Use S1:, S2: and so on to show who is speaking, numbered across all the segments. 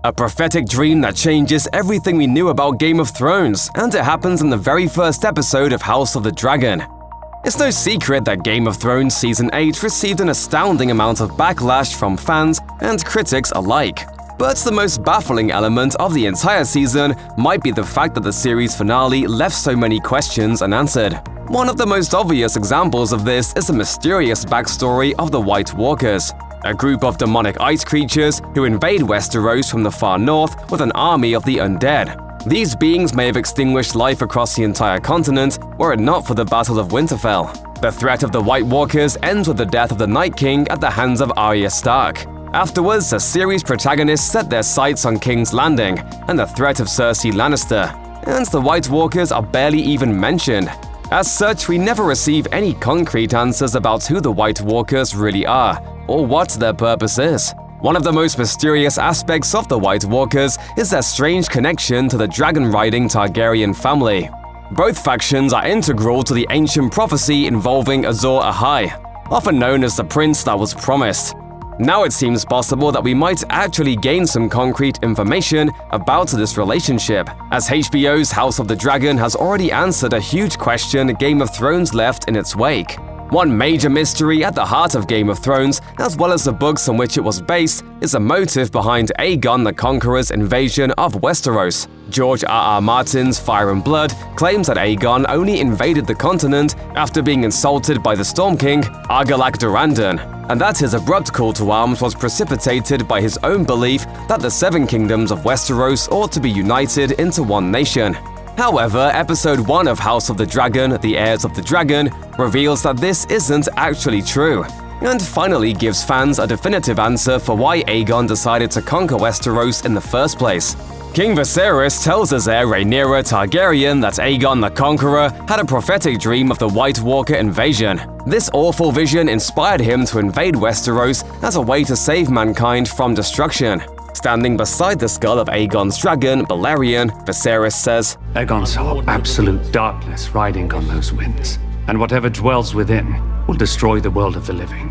S1: A prophetic dream that changes everything we knew about Game of Thrones, and it happens in the very first episode of House of the Dragon. It's no secret that Game of Thrones Season 8 received an astounding amount of backlash from fans and critics alike. But the most baffling element of the entire season might be the fact that the series finale left so many questions unanswered. One of the most obvious examples of this is the mysterious backstory of the White Walkers, a group of demonic ice creatures who invade Westeros from the far north with an army of the undead. These beings may have extinguished life across the entire continent were it not for the Battle of Winterfell. The threat of the White Walkers ends with the death of the Night King at the hands of Arya Stark. Afterwards, the series protagonists set their sights on King's Landing and the threat of Cersei Lannister, and the White Walkers are barely even mentioned. As such, we never receive any concrete answers about who the White Walkers really are, or what their purpose is. One of the most mysterious aspects of the White Walkers is their strange connection to the dragon-riding Targaryen family. Both factions are integral to the ancient prophecy involving Azor Ahai, often known as the Prince that was promised. Now it seems possible that we might actually gain some concrete information about this relationship, as HBO's House of the Dragon has already answered a huge question Game of Thrones left in its wake. One major mystery at the heart of Game of Thrones, as well as the books on which it was based, is the motive behind Aegon the Conqueror's invasion of Westeros. George R.R. Martin's Fire and Blood claims that Aegon only invaded the continent after being insulted by the Storm King, Argilac Durandon, and that his abrupt call to arms was precipitated by his own belief that the Seven Kingdoms of Westeros ought to be united into one nation. However, Episode 1 of House of the Dragon, The Heirs of the Dragon, reveals that this isn't actually true, and finally gives fans a definitive answer for why Aegon decided to conquer Westeros in the first place. King Viserys tells his heir Rhaenyra Targaryen that Aegon the Conqueror had a prophetic dream of the White Walker invasion. This awful vision inspired him to invade Westeros as a way to save mankind from destruction. Standing beside the skull of Aegon's dragon, Balerion, Viserys says,
S2: Aegon saw absolute darkness riding on those winds, and whatever dwells within will destroy the world of the living.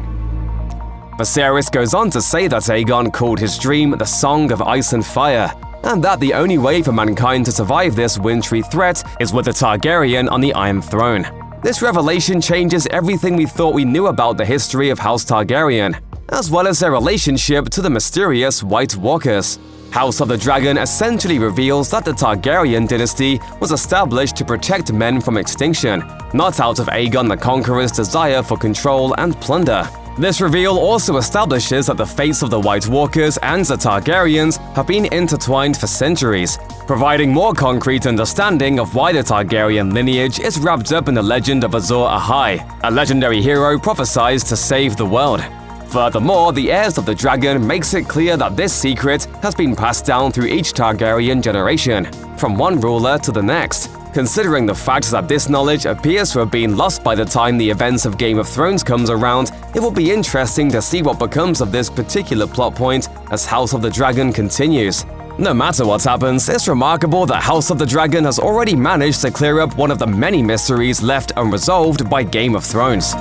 S1: Viserys goes on to say that Aegon called his dream the Song of Ice and Fire, and that the only way for mankind to survive this wintry threat is with a Targaryen on the Iron Throne. This revelation changes everything we thought we knew about the history of House Targaryen, as well as their relationship to the mysterious White Walkers. House of the Dragon essentially reveals that the Targaryen dynasty was established to protect men from extinction, not out of Aegon the Conqueror's desire for control and plunder. This reveal also establishes that the fates of the White Walkers and the Targaryens have been intertwined for centuries, providing more concrete understanding of why the Targaryen lineage is wrapped up in the legend of Azor Ahai, a legendary hero prophesied to save the world. Furthermore, the Heirs of the Dragon makes it clear that this secret has been passed down through each Targaryen generation, from one ruler to the next. Considering the fact that this knowledge appears to have been lost by the time the events of Game of Thrones comes around, it will be interesting to see what becomes of this particular plot point as House of the Dragon continues. No matter what happens, it's remarkable that House of the Dragon has already managed to clear up one of the many mysteries left unresolved by Game of Thrones.